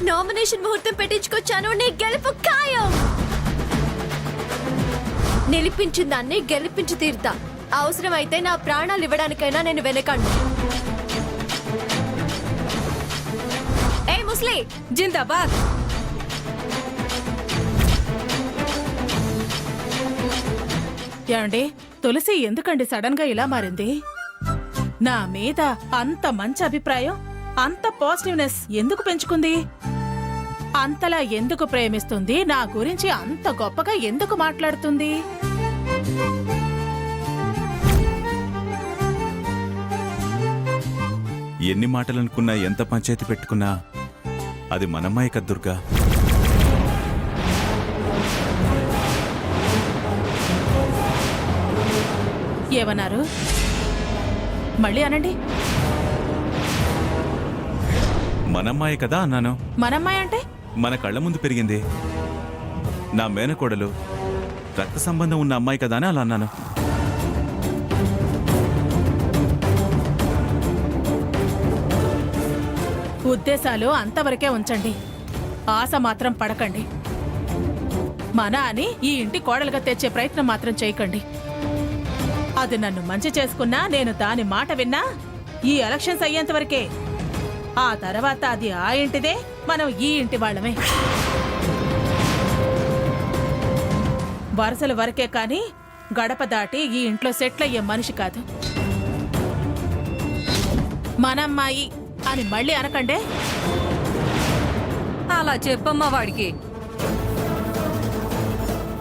Nomination ముహూర్తం పెట్టించుకొచ్చాను. నీ గెలుపు ఖాయం. నిలిపించిన దాన్ని గెలిపించి తీరుతా. అవసరమైతే నా ప్రాణాలు ఇవ్వడానికైనా నేను వెనకండి. ఏ ముస్లి జిందాబాద్. ఏమండి, తులసి ఎందుకండి సడన్ గా ఇలా మారింది? నా మీద అంత మంచి అభిప్రాయం, అంత పాజిటివ్నెస్ ఎందుకు పెంచుకుంది? అంతలా ఎందుకు ప్రేమిస్తుంది? నా గురించి అంత గొప్పగా ఎందుకు మాట్లాడుతుంది? ఎన్ని మాటలనుకున్నా, ఎంత పంచాయతీ పెట్టుకున్నా అది మనమ్మాయి కదా దుర్గా. ఏమన్నారు? మళ్ళీ అనండి. మనమ్మాయి కదా అన్నాను. మనమ్మాయి అంటే? మన కళ్ళ ముందు పెరిగింది, నా మేనకోడలు, రక్త సంబంధం ఉన్న అమ్మాయి కదా అని అలా అన్నాను. ఉద్దేశాలు అంతవరకే ఉంచండి, ఆశ మాత్రం పడకండి. మన అని ఈ ఇంటి కోడలుగా తెచ్చే ప్రయత్నం మాత్రం చేయకండి. అది నన్ను మంచి చేసుకున్నా, నేను దాని మాట విన్నా ఈ ఎలక్షన్స్ అయ్యేంత వరకే. ఆ తర్వాత అది ఆ ఇంటిదే, మనం ఈ ఇంటి వాళ్ళమే. వరుసల వరకే కాని గడప దాటి ఈ ఇంట్లో సెటిల్ అయ్యే మనిషి కాదు. మనమ్మాయి అని మళ్ళీ అనకండే. అలా చెప్పమ్మా వాడికి.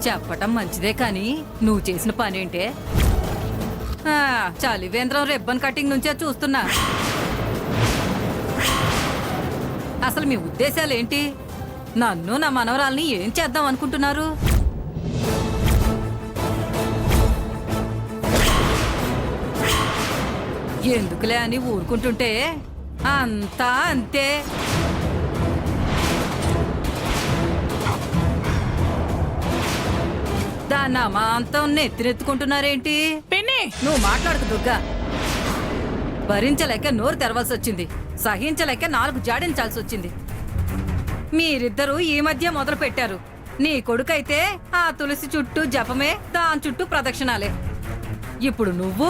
చెప్పటం మంచిదే కానీ నువ్వు చేసిన పనేంటే? చలివేంద్రం రిబ్బన్ కటింగ్ నుంచే చూస్తున్నా. అసలు మీ ఉద్దేశాలేంటి? నన్ను నా మనవరాల్ని ఏం చేద్దాం అనుకుంటున్నారు? ఎందుకులే అని ఊరుకుంటుంటే అంతా అంతే. దాన్ని అమాంతం నెత్తినెత్తుకుంటున్నారేంటి? పిన్ని, నువ్వు మాట్లాడకు దుర్గా. భరించలేక నోరు తెరవాల్సి వచ్చింది, సహించలేక 4 జాడించాల్సి వచ్చింది. మీరిద్దరూ ఈ మధ్య మొదలు పెట్టారు. నీ కొడుకైతే ఆ తులసి చుట్టూ జపమే, దాని చుట్టూ ప్రదక్షిణాలే. ఇప్పుడు నువ్వు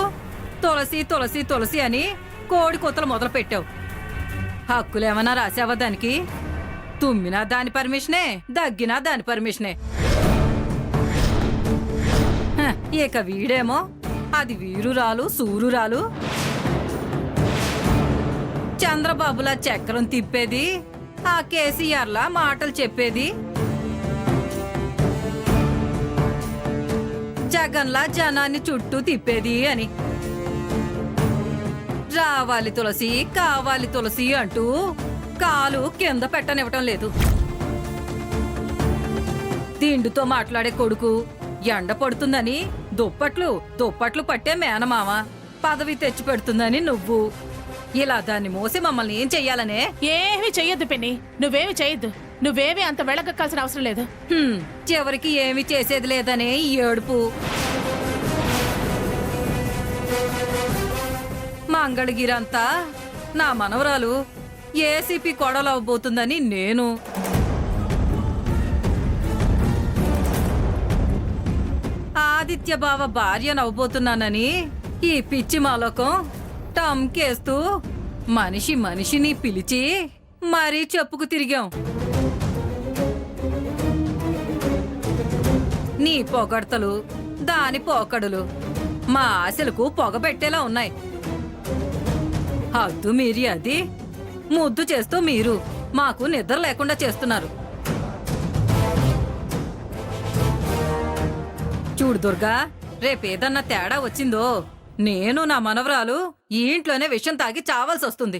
తులసి తులసి తులసి అని కోడి కూతలు మొదలు పెట్టావు. హక్కులేమన్నా రాసావా దానికి? తుమ్మినా దాని పర్మిషనే, దగ్గినా దాని పర్మిషనే. ఇక వీడేమో అది వీరురాలు సూరురాలు, చంద్రబాబులా చక్రం తిప్పేది, ఆ కేసీఆర్లా మాటలు చెప్పేది, జగన్లా జనాన్ని చుట్టూ తిప్పేది అని. రావాలి తులసి, కావాలి తులసి అంటూ కాలు కింద పెట్టనివ్వటం లేదు. తిండితో మాట్లాడే కొడుకు, ఎండ పడుతుందని దుప్పట్లు పట్టే మేనమామ, పదవి తెచ్చి పెడుతుందని నువ్వు. ఇలా దాన్ని మోసి మమ్మల్ని ఏం చెయ్యాలనే? ఏమీ చెయ్యొద్దు పిన్ని, నువ్వేమి చెయ్యొద్దు. నువ్వేమీ అంత వెళ్ళగక్కాల్సిన అవసరం లేదు. చివరికి ఏమి చేసేది లేదనే ఈ ఏడుపు. మంగళగిరంతా నా మనవరాలు ఏసీపీ కొడలవబోతుందని నేను. ఆదిత్య బావ భార్య నవ్వబోతున్నానని ఈ పిచ్చి మాలోకం టమ్కేస్తూ మనిషిని పిలిచి మరీ చెప్పుకు తిరిగాం. నీ పొగడ్తలు, దాని పోకడులు మా ఆశలకు పొగబెట్టేలా ఉన్నాయి. హద్దు మీరి అది ముద్దు చేస్తూ మీరు మాకు నిద్ర లేకుండా చేస్తున్నారు. చూడు దుర్గా, రేపేదన్నా తేడా వచ్చిందో నేను నా మనవరాలు ఈ ఇంట్లోనే విషం తాగి చావాల్సి వస్తుంది.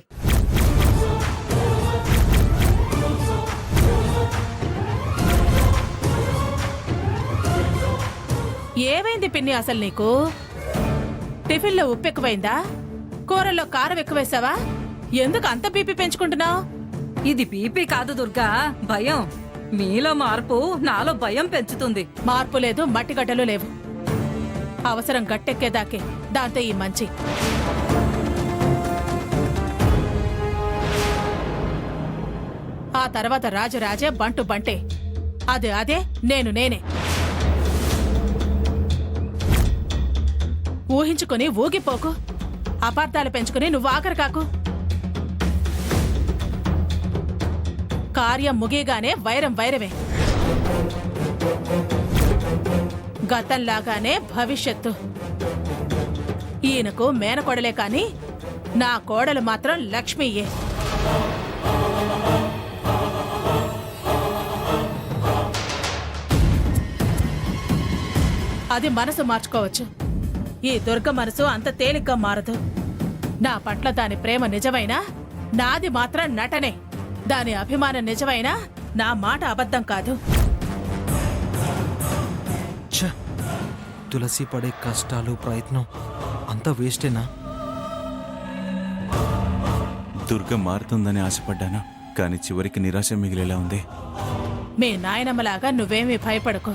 ఏమైంది పిన్ని అసలు నీకు? టిఫిన్లో ఉప్పు ఎక్కువైందా? కూరల్లో కారం ఎక్కువేసావా? ఎందుకు అంత బీపీ పెంచుకుంటున్నావు? ఇది బీపీ కాదు దుర్గా, భయం. మీలో మార్పు నాలో భయం పెంచుతుంది. మార్పు లేదు, మట్టిగడ్డలు లేవు. అవసరం గట్టెక్కేదాకే, దాంతో ఈ మంచి. ఆ తర్వాత రాజరాజే బంటు బంటే. అదే అదే నేను నేనే. ఊహించుకుని ఊగిపోకు. అపార్థాలు పెంచుకుని నువ్వు ఆఖరి కాకు. కార్యం ముగియగానే వైరం వైరవే. గతంలాగానే భవిష్యత్తు. ఈయనకు మేనకోడలే కాని నా కోడలు మాత్రం లక్ష్మీయే. అది మనసు మార్చుకోవచ్చు. ఈ దుర్గ మనసు అంత తేలిగ్గా మారదు. నా పట్ల దాని ప్రేమ నిజమైనా నాది మాత్రం నటనే. దాని అభిమానం నిజమైనా నా మాట అబద్ధం కాదు. ఛ! తులసి పడే కష్టాలు ప్రయత్నం అంతా వేస్టేనా? దుర్గ మారుతుందని ఆశపడ్డాను, కానీ చివరికి నిరాశ మిగిలేలా ఉంది. మీ నాయనమ్మలాగా నువ్వేమీ భయపడకు.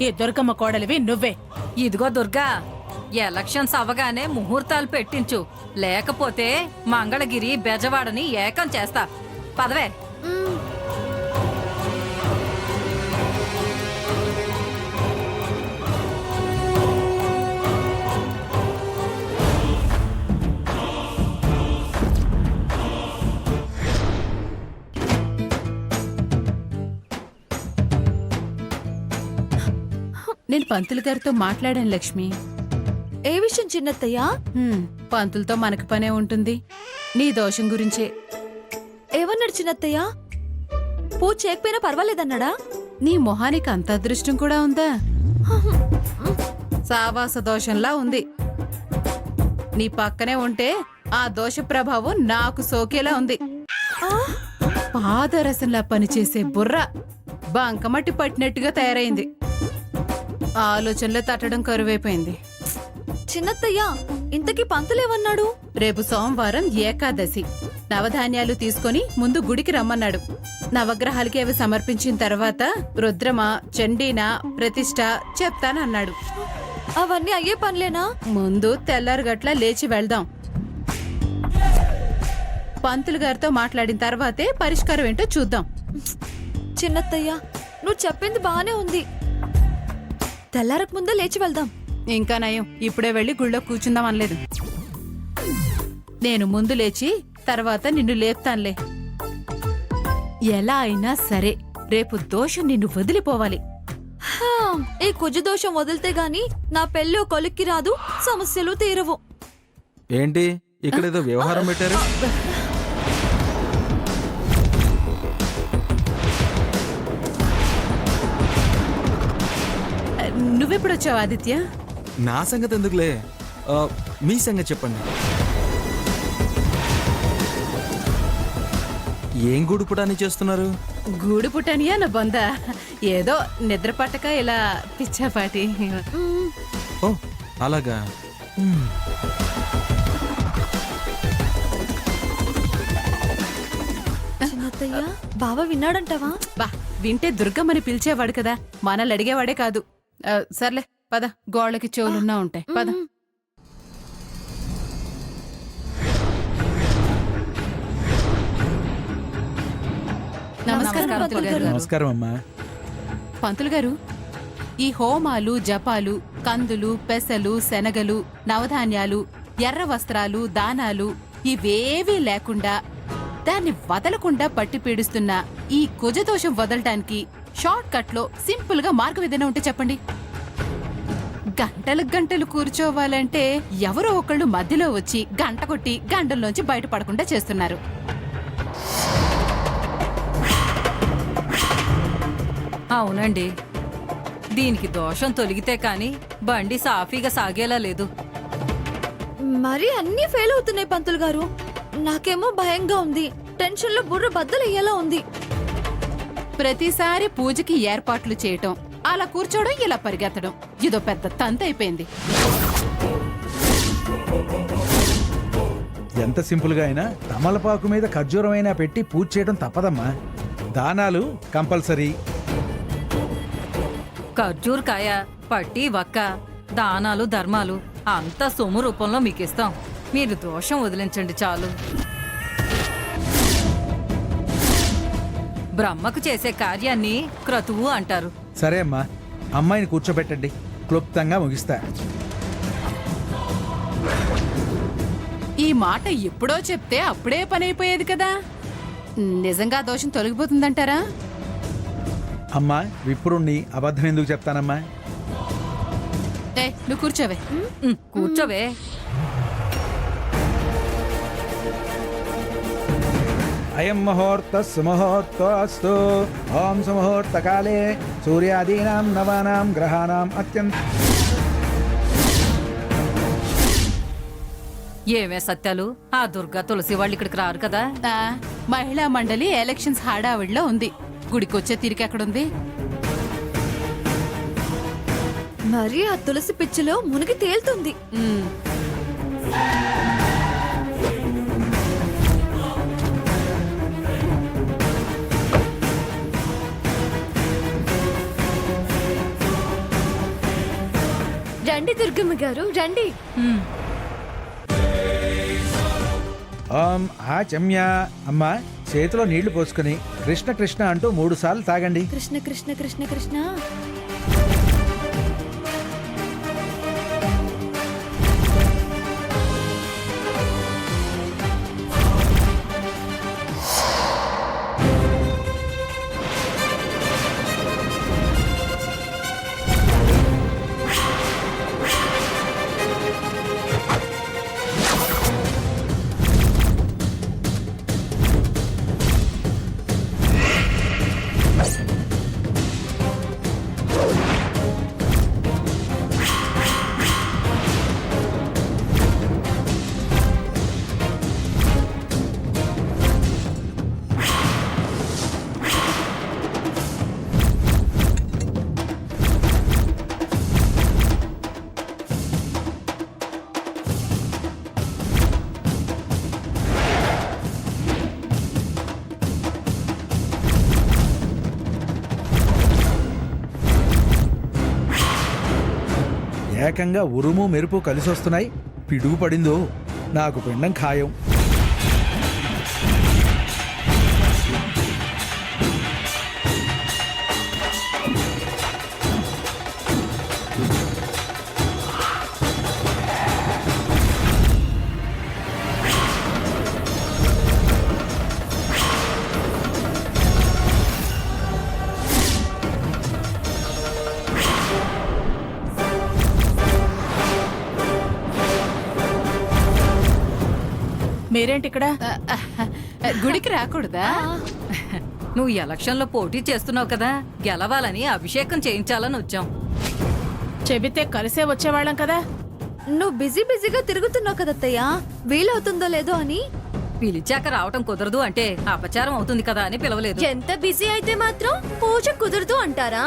ఈ దుర్గమ్మ కోడలివి నువ్వే. ఇదిగో దుర్గా, ఎలక్షన్స్ అవగానే ముహూర్తాలు పెట్టించు, లేకపోతే మంగళగిరి బెజవాడని ఏకం చేస్తా. పదవే. నేను పంతులు గారితో మాట్లాడాను లక్ష్మి. ఏ విషయం చిన్నత్తయ్యా? పంతులతో మనకు పనే ఉంటుంది. నీ దోషం గురించే. ఏమన్నాడు చిన్నత్తయ్యా? పూజ చేయకపోయినా పర్వాలేదన్నాడా? నీ మొహానికి అంత అదృష్టం కూడా ఉందా? సావాస దోషంలా ఉంది. నీ పక్కనే ఉంటే ఆ దోష ప్రభావం నాకు సోకేలా ఉంది. పాదరసంలా పనిచేసే బుర్ర బంకమట్టి పట్టినట్టుగా తయారైంది. ఆలోచనలో తట్టడం కరువైపోయింది. చిన్నత్తయ్యా, ఇంతకీ పంతులేమన్నాడు? రేపు సోమవారం ఏకాదశి. నవధాన్యాలు తీసుకొని ముందు గుడికి రమ్మన్నాడు. నవగ్రహాలకి అవి సమర్పించిన తర్వాత రుద్రమ, చండీన ప్రతిష్ఠ చెప్తానన్నాడు. అవన్నీ అయ్యే పనులేనా? ముందు తెల్లారుగట్ల లేచి వెళ్దాం. పంతులు గారితో మాట్లాడిన తర్వాతే పరిష్కారం ఏంటో చూద్దాం. చిన్నత్తయ్యా, నువ్వు చెప్పింది బానే ఉంది. తెల్లారక ముందే లేచి వెళ్దాం. ఇంకా నయం, ఇప్పుడే వెళ్ళి గుళ్ళో కూర్చుందాం అనలేదు. నేను ముందు లేచి తర్వాత నిన్ను లేపుతానులే. ఎలా అయినా సరే రేపు దోషం నిన్ను వదిలిపోవాలి. హా, ఈ కుజు దోషం వదిలితే గాని నా పెళ్ళి కొలిక్కి రాదు, సమస్యలు తీరవు. ఏంటి ఇక్కడేదో వ్యవహారం పెట్టారు? నువ్వెప్పుడొచ్చావు ఆదిత్య? నా సంగతి ఎందుకులే, మీ సంగతి చెప్పండి. ఏం గూడుపుటాన్ని చేస్తున్నారు? గూడు పుట్టనియా నా బొంద. ఏదో నిద్ర పట్టక ఇలా పిచ్చాపాటి. ఓ అలాగా. చిన్నత్తయ్యా, బావ విన్నాడంటావా? బా, వింటే దుర్గమ్మని పిలిచేవాడు కదా, మనల్ని అడిగేవాడే కాదు. సర్లే పద, గోళ్ళకి చెవులున్నా ఉంటాయి పద. నమస్కారం పంతులు గారు. నమస్కారం అమ్మా. పంతులు గారు, ఈ హోమాలు, జపాలు, కందులు, పెసలు, శనగలు, నవధాన్యాలు, ఎర్ర వస్త్రాలు, దానాలు ఇవేవీ లేకుండా దాన్ని వదలకుండా పట్టి పీడిస్తున్న ఈ కుజదోషం వదలటానికి షార్ట్ కట్ లో సింపుల్ గా మార్గం ఏదైనా ఉంటే చెప్పండి. గంటలు గంటలు కూర్చోవాలంటే ఎవరో ఒకళ్ళు మధ్యలో వచ్చి గంట కొట్టి గంటల్లోంచి బయటపడకుండా చేస్తున్నారు. అవునండి, దీనికి దోషం తొలగితే కాని బండి సాఫీగా సాగేలా లేదు. మరి అన్నీ ఫెయిల్ అవుతున్నాయి పంతులు గారు. నాకేమో భయంగా ఉంది. టెన్షన్ లో బుర్ర బద్దలయ్యేలా ఉంది. ప్రతిసారి పూజకి ఏర్పాట్లు చేయటం, అలా కూర్చోవడం, ఇలా పరిగెత్తడం ఇదో పెద్ద తంత అయిపోయింది. ఎంత సింపుల్గా అయినా తమలపాకు మీద ఖర్జూరమైనా పెట్టి పూజ చేయడం తప్పదమ్మా. దానాలు కంపల్సరీ. ఖర్జూరకాయ, పట్టి, వక్క, దానాలు, ధర్మాలు అంతా సొమ్ము రూపంలో మీకిస్తాం. మీరు దోషం వదిలించండి చాలు. బ్రహ్మకు చేసే కార్యాన్ని క్రతువు అంటారు. సరే అమ్మా, అమ్మాయిని కూర్చోబెట్టండి, క్లుప్తంగా ముగిస్తా. ఈ మాట ఎప్పుడో చెప్తే అప్పుడే పని అయిపోయేది కదా. నిజంగా దోషం తొలగిపోతుందంటారా? అమ్మా, విప్రుణ్ణి అబద్ధం ఎందుకు చెప్తానమ్మా? నువ్వు కూర్చోవే. కూర్చోవే. అయం ముహూర్త సుముహూర్తోస్తు. ఓం సుముహూర్త కాలే సూర్యాదీనాం నవానాం గ్రహాణాం అత్యంత. ఏమే సత్యాలు, ఆ దుర్గా తులసి వాళ్ళు ఇక్కడికి రారు కదా? మహిళా మండలి ఎలక్షన్స్ హడావిడిలో ఉంది. గుడికొచ్చే తీరికెక్కడుంది? మరి ఆ తులసి పిచ్చిలో మునిగి తేలుతుంది. రండి దుర్గమ్మ గారు, రండి. ఓం ఆచమ్య. అమ్మా, చేతిలో నీళ్లు పోసుకుని కృష్ణ కృష్ణ అంటూ 3 సార్లు తాగండి. కృష్ణ కృష్ణ కృష్ణ కృష్ణ. ఏకంగా ఉరుము మెరుపు కలిసి వస్తున్నాయి. పిడుగు పడిందో నాకు పిండం ఖాయం. మీరేంటి ఇక్కడ? గుడికి రాకూడదా? నువ్వు ఎలక్షన్లో పోటీ చేస్తున్నావు కదా, గెలవాలని అభిషేకం చేయించాలని వచ్చాం. చెబితే కలిసే వచ్చేవాళ్ళం కదా. నువ్వు బిజీగా తిరుగుతున్నావు కదత్తయ్యా, వీలవుతుందో లేదో అని. పిలిచాక రావటం కుదరదు అంటే అపచారం అవుతుంది కదా అని పిలవలేదు. ఎంత బిజీ అయితే మాత్రం పూజ కుదరదు అంటారా?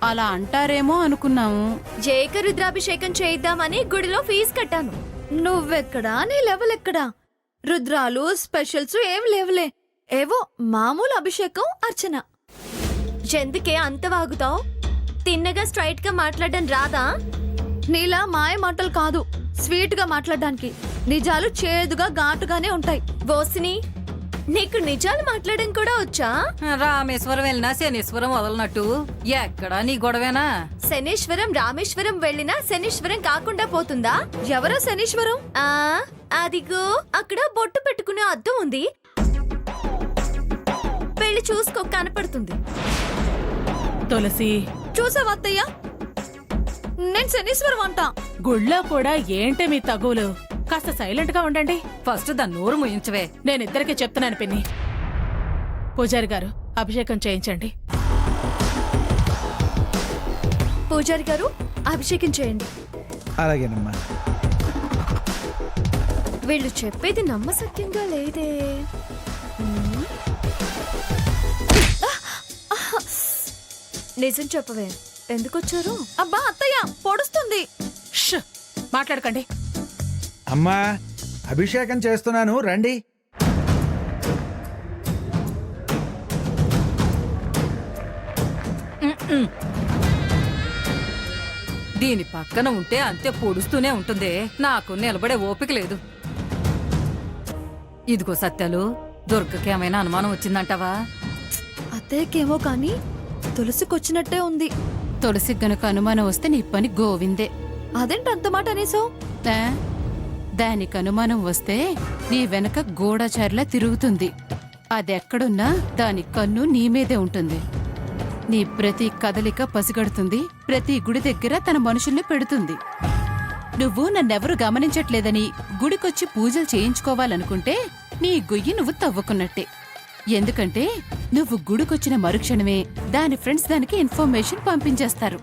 అలా అంటారేమో అనుకున్నాము. జైక రుద్రాభిషేకం చేయిద్దామని గుడిలో ఫీజు కట్టాను. నువ్వెక్కడా, నీ లెవెల్ ఎక్కడా? రుద్రాలు స్పెషల్స్ ఏం లేవులే, ఏవో మామూలు అభిషేకం అర్చన. ఎందుకే అంత వాగుతావు? తిన్నగా స్ట్రైట్ గా మాట్లాడడం రాదా? నీలా మాయ మాటలు కాదు, స్వీట్ గా మాట్లాడడానికి. నిజాలు చేదుగా ఘాటుగానే ఉంటాయి. బోసిని, నీకు నిజాలు మాట్లాడడం కూడా వచ్చా? రామేశ్వరం వెళ్ళినా శనీశ్వరం వదలనట్టు ఎక్కడా నీ గొడవేనా? శనీశ్వరం రామేశ్వరం వెళ్ళినా శనీశ్వరం కాకుండా పోతుందా? ఎవరో శనీశ్వరం? అదిగో అక్కడ బొట్టు పెట్టుకునే అద్దం ఉంది, పెళ్లి చూసుకో, కనపడుతుంది. తులసి, చూసావా అత్తయ్య, నేను శనీశ్వరం అంటా. గుళ్ళో కూడా ఏంటే మీ తగువులు? కాస్త సైలెంట్ గా ఉండండి. ఫస్ట్ దాన్ని నోరు ముయించవే. నేనిద్దరికి చెప్తున్నాను పిన్ని. పూజారి గారు, అభిషేకం చేయించండి. పూజారి గారు, అభిషేకం చేయండి. అలాగేనమ్మా. వీళ్ళు చెప్పేది నమ్మసక్యంగా లేదే. నిజం చెప్పవే, ఎందుకొచ్చారు? అబ్బా అత్తయ్య, పొడుస్తుంది. మాట్లాడకండి. అమ్మా, అభిషేకం చేస్తున్నాను, రండి. దీని పక్కన ఉంటే అంతే పొడుస్తూనే ఉంటుంది. నాకు నిలబడే ఓపిక లేదు. ఇదిగో సత్యాలు, దుర్గకి ఏమైనా అనుమానం వచ్చిందంటావా? అత్తయ్యకేమో కానీ తులసికొచ్చినట్టే ఉంది. తులసి గనుక అనుమానం వస్తే నీ పని గోవిందే. అదేంటి అంత మాట అనేసావు? ఆ? దానికి అనుమానం వస్తే నీ వెనక గూఢచారిలా తిరుగుతుంది. అదెక్కడున్నా దాని కన్ను నీ మీదే ఉంటుంది. నీ ప్రతి కదలిక పసిగడుతుంది. ప్రతి గుడి దగ్గర తన మనుషుల్ని పెడుతుంది. నువ్వు నన్నెవరు గమనించట్లేదని గుడికొచ్చి పూజలు చేయించుకోవాలనుకుంటే నీ గొయ్యి నువ్వు తవ్వుకున్నట్టే. ఎందుకంటే నువ్వు గుడికొచ్చిన మరుక్షణమే దాని ఫ్రెండ్స్ దానికి ఇన్ఫర్మేషన్ పంపించేస్తారు.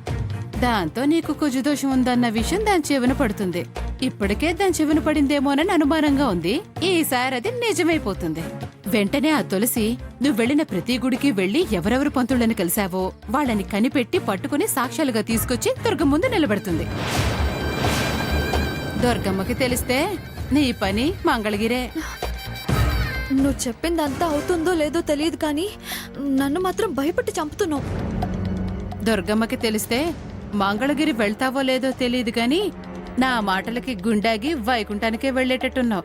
దాంతో నీకు కుజుదోషం ఉందన్న విషయం దాని చెవిన పడుతుంది. ఇప్పటికే దాని చెవిన పడిందేమోనని అనుమానంగా ఉంది. ఈసారి అది నిజమైపోతుంది. వెంటనే ఆ తులసి నువ్వు వెళ్లిన ప్రతి గుడికి వెళ్లి ఎవరెవరు పంతుళ్ళని కలిశావో వాళ్ళని కనిపెట్టి పట్టుకుని సాక్ష్యాలుగా తీసుకొచ్చి దుర్గం ముందు నిలబెడుతుంది. దుర్గమ్మకి తెలిస్తే నీ పని మంగళగిరే. నువ్వు చెప్పిందంతా అవుతుందో లేదో తెలియదు కానీ నన్ను మాత్రం భయపెట్టి చంపుతున్నావు. దుర్గమ్మకి తెలిస్తే మంగళగిరి వెళ్తావో లేదో తెలియదు గాని నా మాటలకి గుండాగి వైకుంఠానికే వెళ్లేటట్టున్నావు.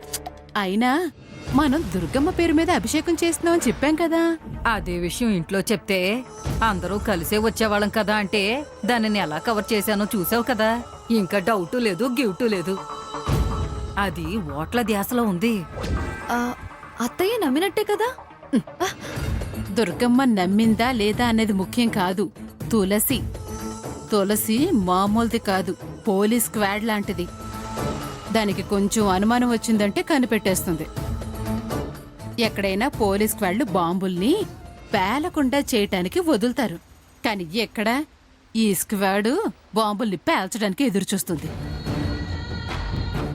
అయినా మనం దుర్గమ్మ పేరు మీద అభిషేకం చేస్తున్నామని చెప్పాం కదా. అదే విషయం ఇంట్లో చెప్తే అందరూ కలిసే వచ్చేవాళ్ళం కదా అంటే దానిని ఎలా కవర్ చేశానో చూసావు కదా. ఇంకా డౌటు లేదు గిఫ్టు లేదు. అది ఓట్ల ధ్యాసలో ఉంది. ఆ, అత్తయ్య నమ్మినట్టే కదా? దుర్గమ్మ నమ్మిందా లేదా అనేది ముఖ్యం కాదు. తులసి మామూలుది కాదు, పోలీస్ స్క్వాడ్ లాంటిది. దానికి కొంచెం అనుమానం వచ్చిందంటే కనిపెట్టేస్తుంది. ఎక్కడైనా పోలీస్ స్క్వాడ్లు బాంబుల్ని పేలకుండా చేయటానికి వదులుతారు. కానీ ఎక్కడ ఈ స్క్వాడు బాంబుల్ని పేల్చడానికి ఎదురుచూస్తుంది.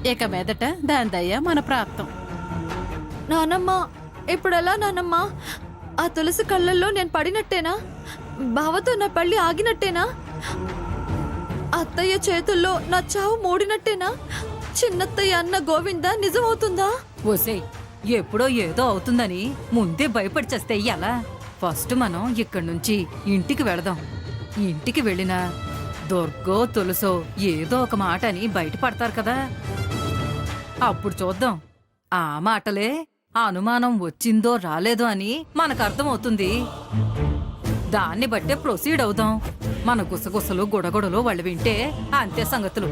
ఇక మీదట దాని దయ మన ప్రాప్తం. నానమ్మ ఇప్పుడెలా నానమ్మ? ఆ తులసి కళ్ళల్లో నేను పడినట్టేనా? బావతో నా పెళ్లి ఆగినట్టేనా? అత్తయ్య చేతుల్లో నా చావు మూడినట్టేనా? చిన్నత్తయ్య అన్న గోవింద నిజమవుతుందా? ఓసే ఎప్పుడో ఏదో అవుతుందని ముందే భయపడి చేస్తే ఎలా? ఫస్ట్ మనం ఇక్కడి నుంచి ఇంటికి వెళదాం. ఇంటికి వెళ్ళినా దుర్గో తులసో ఏదో ఒక మాట అని బయటపడతారు కదా. అప్పుడు చూద్దాం. ఆ మాటలే అనుమానం వచ్చిందో రాలేదో అని మనకు అర్థమవుతుంది. దాన్ని బట్టే ప్రొసీడ్ అవుదాం. మన గుసగుసలు గొడగొడలు వాళ్ళు వింటే అంతే సంగతులు.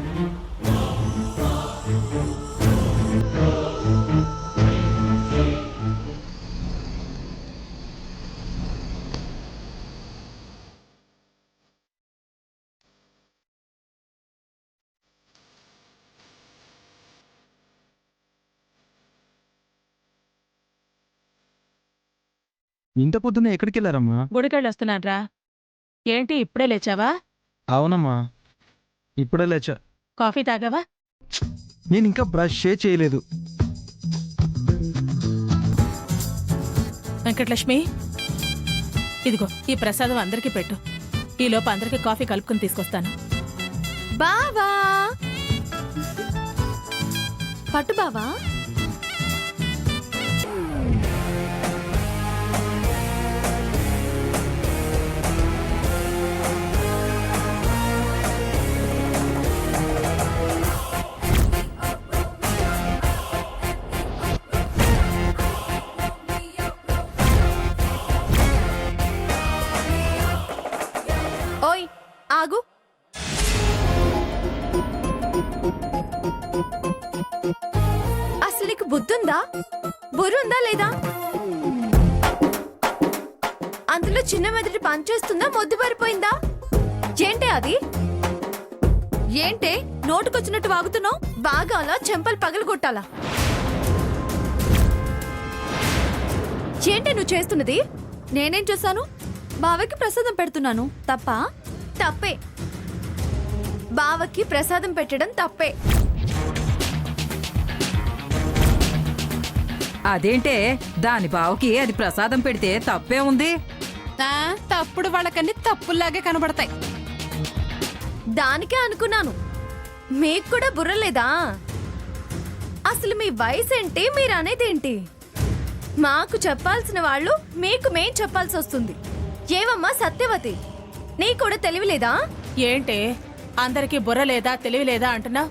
ఇంత పొద్దున్న ఎక్కడికి వెళ్ళారమ్మా? గుడికెళ్ళొస్తున్నాన్రా. ఏంటి ఇప్పుడే లేచావా? అవునమ్మా, ఇప్పుడే లేచా. కాఫీ తాగావా? నేను ఇంకా బ్రష్ చేయలేదు. వెంకటలక్ష్మి, ఇదిగో ఈ ప్రసాదం అందరికీ పెట్టు. ఈలోపు అందరికీ కాఫీ కలుపుకుని తీసుకొస్తాను. బావా పట్టు బావా. ఓయ్ ఆగు. అసలు నీకు బుద్ధుందా? బుర్రుందా లేదా? అందులో చిన్న మెదటి పనిచేస్తుందా? మొద్దు పారిపోయిందా? ఏంటే అది? ఏంటే నోటుకొచ్చినట్టు వాగుతున్నావు? బాగాలా చెంపలు పగలగొట్టాలా? ఏంటే నువ్వు చేస్తున్నది? నేనేం చేశాను? బావకి ప్రసాదం పెడుతున్నాను. తప్పా? తప్పే. బావకి ప్రసాదం పెట్టడం తప్పే. అదేంటే దాని బావకి అది ప్రసాదం పెడితే తప్పే ఉంది. తప్పుడు వాళ్ళకన్నీ తప్పుల్లాగే కనబడతాయి. దానికే అనుకున్నాను. మీకు కూడా బుర్ర లేదా? అసలు మీ వయసు ఏంటి? మీరు అనేదేంటి? మాకు చెప్పాల్సిన వాళ్ళు మీకు మేం చెప్పాల్సి వస్తుంది. ఏవమ్మా సత్యవతి, నీ కూడా తెలివి లేదా? ఏంటే అందరికీ బుర్ర లేదా తెలివి లేదా అంటున్నా?